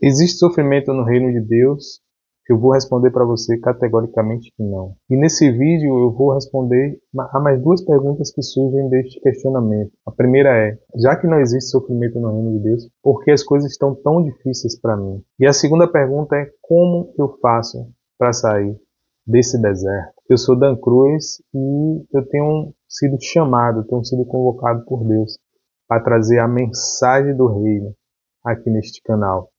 Existe sofrimento no reino de Deus? Eu vou responder para você categoricamente que não. E nesse vídeo eu vou responder a mais duas perguntas que surgem deste questionamento. A primeira é, já que não existe sofrimento no reino de Deus, por que as coisas estão tão difíceis para mim? E a segunda pergunta é, como eu faço para sair desse deserto? Eu sou Dan Cruz e eu tenho sido chamado, tenho sido convocado por Deus para trazer a mensagem do reino aqui neste canal.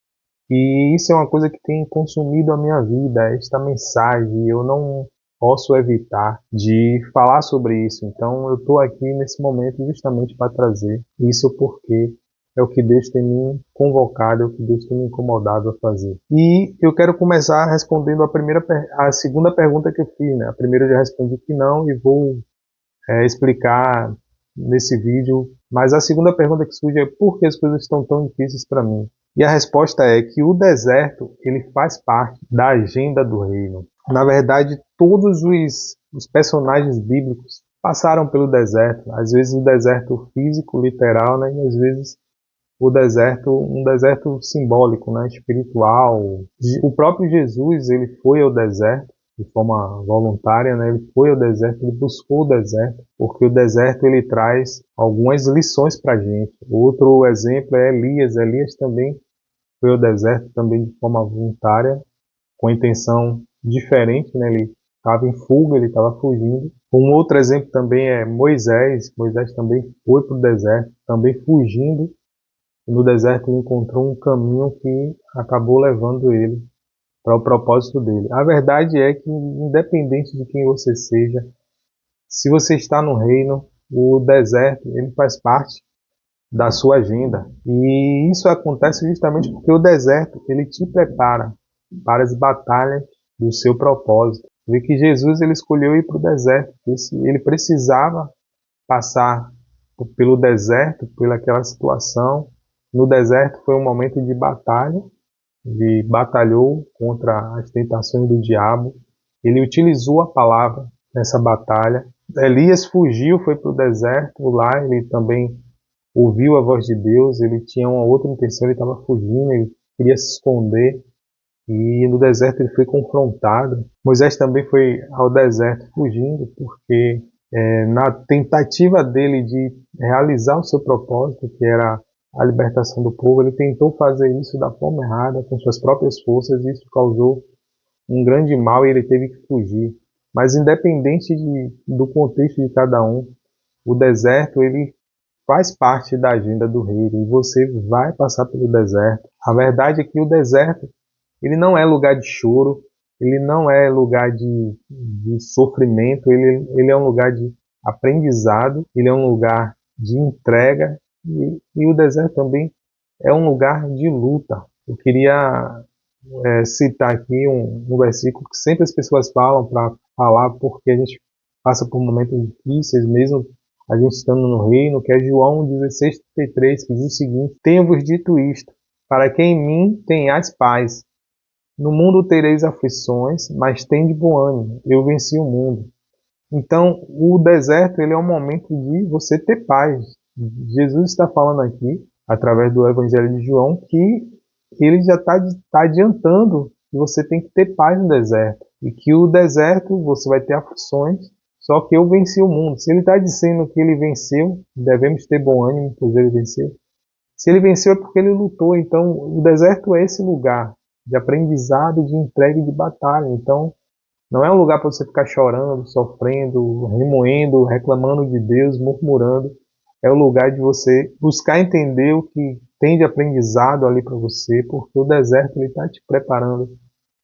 E isso é uma coisa que tem consumido a minha vida, esta mensagem. Eu não posso evitar de falar sobre isso. Então eu estou aqui nesse momento justamente para trazer isso, porque é o que Deus tem me convocado, é o que Deus tem me incomodado a fazer. E eu quero começar respondendo a segunda pergunta que eu fiz, né? A primeira eu já respondi que não e vou explicar nesse vídeo. Mas a segunda pergunta que surge é por que as coisas estão tão difíceis para mim? E a resposta é que o deserto ele faz parte da agenda do reino. Na verdade, todos os personagens bíblicos passaram pelo deserto. Às vezes o deserto físico, literal, né? E às vezes o deserto, um deserto simbólico, né? Espiritual. O próprio Jesus ele foi ao deserto de forma voluntária, né? Ele foi ao deserto, ele buscou o deserto, porque o deserto ele traz algumas lições para a gente. Outro exemplo é Elias. Elias também foi ao deserto também de forma voluntária, com intenção diferente, né? Ele estava em fuga, ele estava fugindo. Um outro exemplo também é Moisés. Moisés também foi para o deserto, também fugindo. E no deserto ele encontrou um caminho que acabou levando ele para o propósito dele. A verdade é que, independente de quem você seja, se você está no reino, o deserto ele faz parte da sua agenda. E isso acontece justamente porque o deserto ele te prepara para as batalhas do seu propósito. Vê que Jesus ele escolheu ir para o deserto, ele precisava passar pelo deserto, pelaquela situação. No deserto foi um momento de batalha, ele batalhou contra as tentações do diabo, ele utilizou a palavra nessa batalha. Elias fugiu, foi para o deserto, lá ele também ouviu a voz de Deus, ele tinha uma outra intenção, ele estava fugindo, ele queria se esconder, e no deserto ele foi confrontado. Moisés também foi ao deserto fugindo, porque na tentativa dele de realizar o seu propósito, que era a libertação do povo, ele tentou fazer isso da forma errada, com suas próprias forças, e isso causou um grande mal e ele teve que fugir. Mas independente do contexto de cada um, o deserto ele faz parte da agenda do reino e você vai passar pelo deserto. A verdade é que o deserto ele não é lugar de choro, ele não é lugar de sofrimento, ele é um lugar de aprendizado, ele é um lugar de entrega e o deserto também é um lugar de luta. Eu queria citar aqui um versículo que sempre as pessoas falam para falar porque a gente passa por momentos difíceis, mesmo a gente estando no reino, que é João 16:33, que diz o seguinte: tenho-vos dito isto, para que em mim tenhais paz. No mundo tereis aflições, mas tende bom ânimo, eu venci o mundo. Então, o deserto ele é um momento de você ter paz. Jesus está falando aqui, através do Evangelho de João, que ele já está adiantando que você tem que ter paz no deserto. E que o deserto você vai ter aflições, só que eu venci o mundo. Se ele está dizendo que ele venceu, devemos ter bom ânimo, pois ele venceu. Se ele venceu é porque ele lutou. Então, o deserto é esse lugar de aprendizado, de entrega e de batalha. Então, não é um lugar para você ficar chorando, sofrendo, remoendo, reclamando de Deus, murmurando. É o lugar de você buscar entender o que tem de aprendizado ali para você, porque o deserto ele está te preparando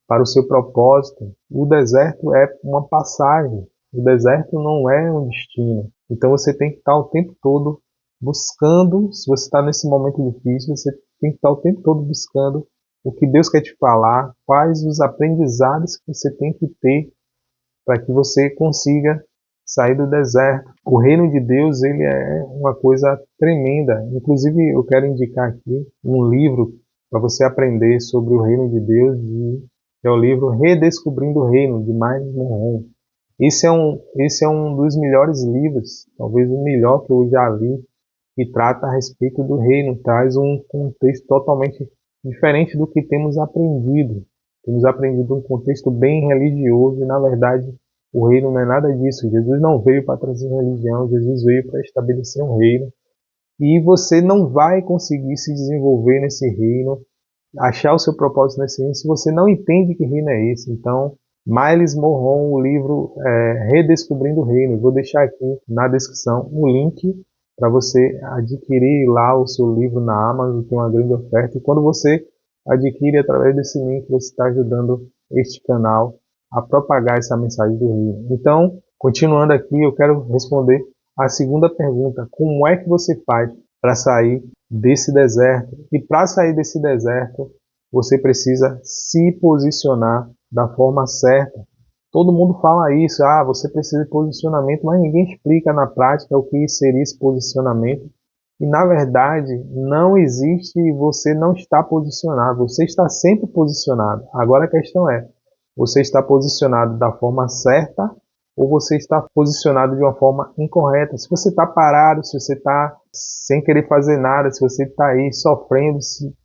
para o seu propósito. O deserto é uma passagem. O deserto não é um destino. Então você tem que estar o tempo todo buscando. Se você está nesse momento difícil, você tem que estar o tempo todo buscando o que Deus quer te falar, quais os aprendizados que você tem que ter para que você consiga sair do deserto. O reino de Deus ele é uma coisa tremenda. Inclusive, eu quero indicar aqui um livro para você aprender sobre o reino de Deus, que é o livro Redescobrindo o Reino, de Miles Monroe. Esse é um dos melhores livros, talvez o melhor que eu já li, que trata a respeito do reino, traz um contexto totalmente diferente do que temos aprendido. Temos aprendido um contexto bem religioso e, na verdade, o reino não é nada disso. Jesus não veio para trazer religião, Jesus veio para estabelecer um reino. E você não vai conseguir se desenvolver nesse reino, achar o seu propósito nesse reino, se você não entende que reino é esse. Então, Miles Monroe, o livro Redescobrindo o Reino. Eu vou deixar aqui na descrição o link para você adquirir lá o seu livro na Amazon, tem uma grande oferta. E quando você adquire através desse link, você está ajudando este canal a propagar essa mensagem do reino. Então, continuando aqui, eu quero responder a segunda pergunta: como é que você faz para sair desse deserto? E para sair desse deserto, você precisa se posicionar da forma certa. Todo mundo fala isso, você precisa de posicionamento, mas ninguém explica na prática o que seria esse posicionamento. E na verdade, não existe você não está posicionado, você está sempre posicionado. Agora a questão é, você está posicionado da forma certa ou você está posicionado de uma forma incorreta? Se você está parado, se você está sem querer fazer nada, se você está aí sofrendo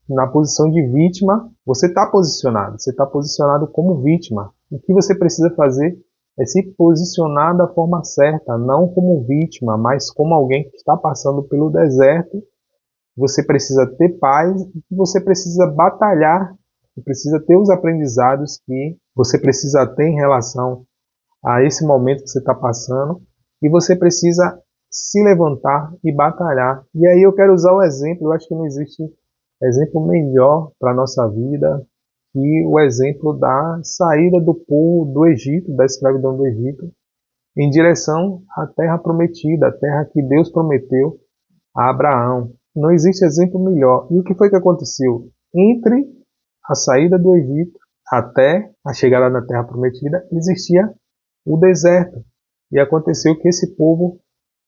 na posição de vítima, você está posicionado como vítima. O que você precisa fazer é se posicionar da forma certa, não como vítima, mas como alguém que está passando pelo deserto. Você precisa ter paz, você precisa batalhar, você precisa ter os aprendizados que você precisa ter em relação a esse momento que você está passando, e você precisa se levantar e batalhar. E aí eu quero usar o exemplo, eu acho que não existe exemplo melhor para a nossa vida que o exemplo da saída do povo do Egito, da escravidão do Egito, em direção à terra prometida, a terra que Deus prometeu a Abraão. Não existe exemplo melhor. E o que foi que aconteceu? Entre a saída do Egito até a chegada na terra prometida, existia o deserto. E aconteceu que esse povo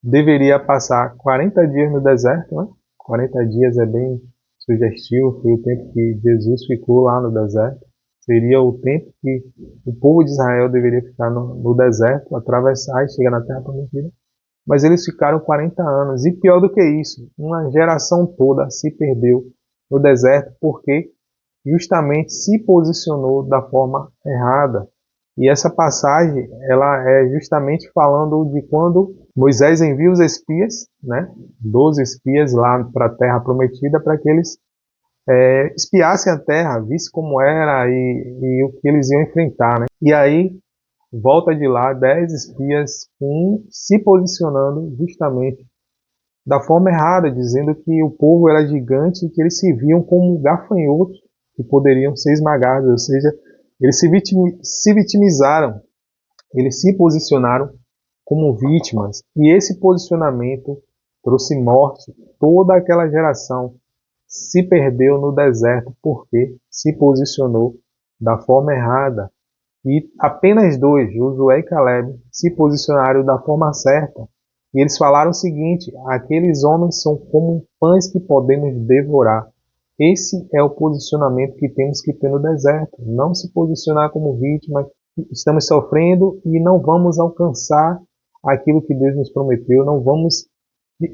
deveria passar 40 dias no deserto, né? 40 dias é bem sugestivo, foi o tempo que Jesus ficou lá no deserto. Seria o tempo que o povo de Israel deveria ficar no deserto, atravessar e chegar na terra prometida. Mas eles ficaram 40 anos. E pior do que isso, uma geração toda se perdeu no deserto porque justamente se posicionou da forma errada. E essa passagem, ela é justamente falando de quando Moisés envia os espias, né, 12 espias lá para a terra prometida, para que eles espiassem a terra, vissem como era e o que eles iam enfrentar, né. E aí, volta de lá 10 espias, se posicionando justamente da forma errada, dizendo que o povo era gigante e que eles se viam como gafanhotos que poderiam ser esmagados, ou seja, eles se vitimizaram, eles se posicionaram como vítimas, e esse posicionamento trouxe morte. Toda aquela geração se perdeu no deserto porque se posicionou da forma errada. E apenas dois, Josué e Caleb, se posicionaram da forma certa. E eles falaram o seguinte: aqueles homens são como pães que podemos devorar. Esse é o posicionamento que temos que ter no deserto. Não se posicionar como vítima, estamos sofrendo e não vamos alcançar aquilo que Deus nos prometeu, não vamos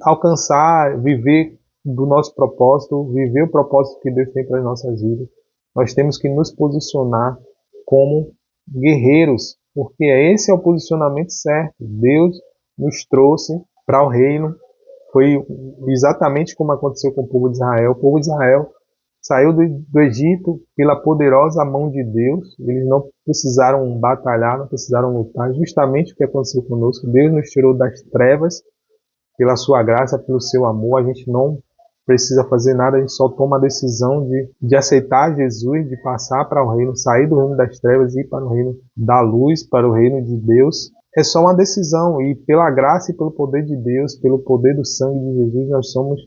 alcançar, viver do nosso propósito, viver o propósito que Deus tem para as nossas vidas. Nós temos que nos posicionar como guerreiros, porque esse é o posicionamento certo. Deus nos trouxe para o reino. Foi exatamente como aconteceu com o povo de Israel. O povo de Israel saiu do Egito pela poderosa mão de Deus. Eles não precisaram batalhar, não precisaram lutar. Justamente o que aconteceu conosco. Deus nos tirou das trevas pela sua graça, pelo seu amor. A gente não precisa fazer nada, a gente só toma a decisão de aceitar Jesus, de passar para o reino, sair do reino das trevas e ir para o reino da luz, para o reino de Deus. É só uma decisão, e pela graça e pelo poder de Deus, pelo poder do sangue de Jesus, nós somos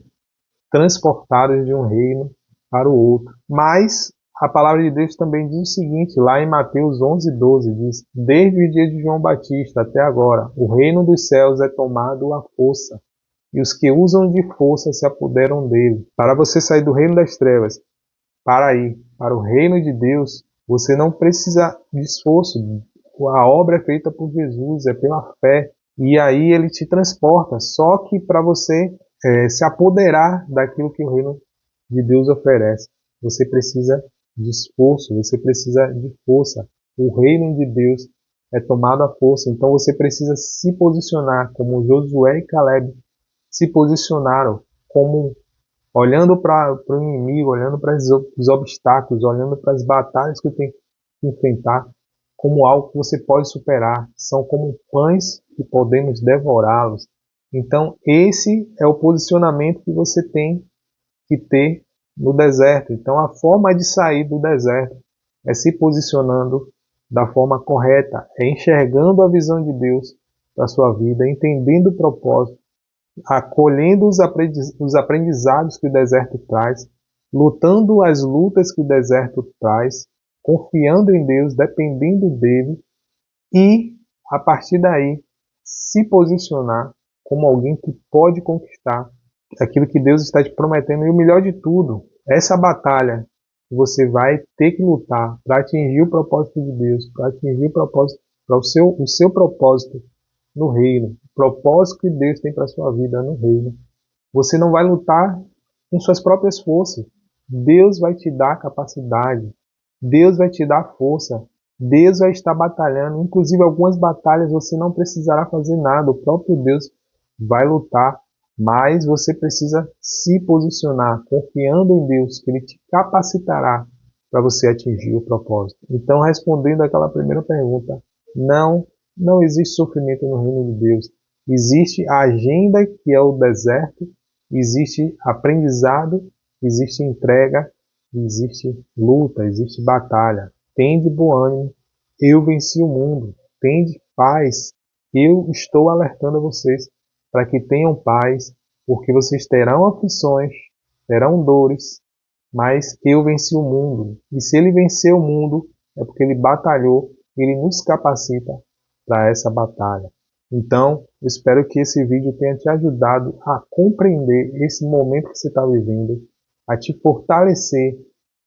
transportados de um reino para o outro. Mas a palavra de Deus também diz o seguinte, lá em Mateus 11:12, diz: desde o dia de João Batista até agora, o reino dos céus é tomado à força, e os que usam de força se apoderam dele. Para você sair do reino das trevas para ir para o reino de Deus, você não precisa de esforço. A obra é feita por Jesus, é pela fé. E aí ele te transporta. Só que para você se apoderar daquilo que o reino de Deus oferece, você precisa de esforço, você precisa de força. O reino de Deus é tomado à força, então você precisa se posicionar como Josué e Caleb se posicionaram, como olhando para o inimigo, olhando para os obstáculos, olhando para as batalhas que tem que enfrentar, como algo que você pode superar. São como pães que podemos devorá-los. Então, esse é o posicionamento que você tem que ter no deserto. Então, a forma de sair do deserto é se posicionando da forma correta, é enxergando a visão de Deus para a sua vida, entendendo o propósito, acolhendo os aprendizados que o deserto traz, lutando as lutas que o deserto traz, confiando em Deus, dependendo dele e, a partir daí, se posicionar como alguém que pode conquistar aquilo que Deus está te prometendo. E o melhor de tudo, essa batalha que você vai ter que lutar para atingir o propósito de Deus, para atingir o propósito, para o seu propósito no reino, o propósito que Deus tem para a sua vida no reino. Você não vai lutar com suas próprias forças. Deus vai te dar capacidade, Deus vai te dar força, Deus vai estar batalhando. Inclusive, algumas batalhas você não precisará fazer nada, o próprio Deus vai lutar, mas você precisa se posicionar, confiando em Deus, que Ele te capacitará para você atingir o propósito. Então, respondendo aquela primeira pergunta, não existe sofrimento no reino de Deus. Existe a agenda, que é o deserto, existe aprendizado, existe entrega, existe luta, existe batalha. Tende bom ânimo, eu venci o mundo. Tende paz, eu estou alertando a vocês para que tenham paz, porque vocês terão aflições, terão dores, mas eu venci o mundo. E se ele venceu o mundo, é porque ele batalhou, ele nos capacita para essa batalha. Então, eu espero que esse vídeo tenha te ajudado a compreender esse momento que você está vivendo, a te fortalecer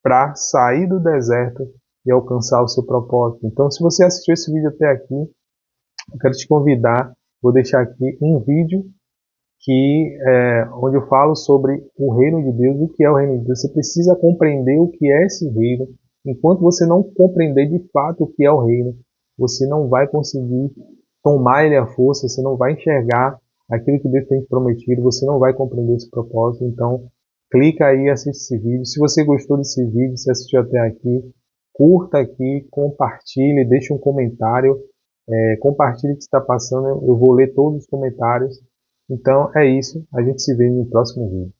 para sair do deserto e alcançar o seu propósito. Então, se você assistiu esse vídeo até aqui, eu quero te convidar, vou deixar aqui um vídeo onde eu falo sobre o reino de Deus, o que é o reino de Deus. Você precisa compreender o que é esse reino. Enquanto você não compreender de fato o que é o reino, você não vai conseguir tomar ele à força, você não vai enxergar aquilo que Deus tem te prometido, você não vai compreender esse propósito. Então, clica aí e assiste esse vídeo. Se você gostou desse vídeo, se assistiu até aqui, curta aqui, compartilhe, deixe um comentário, compartilhe o que está passando, eu vou ler todos os comentários. Então é isso, a gente se vê no próximo vídeo.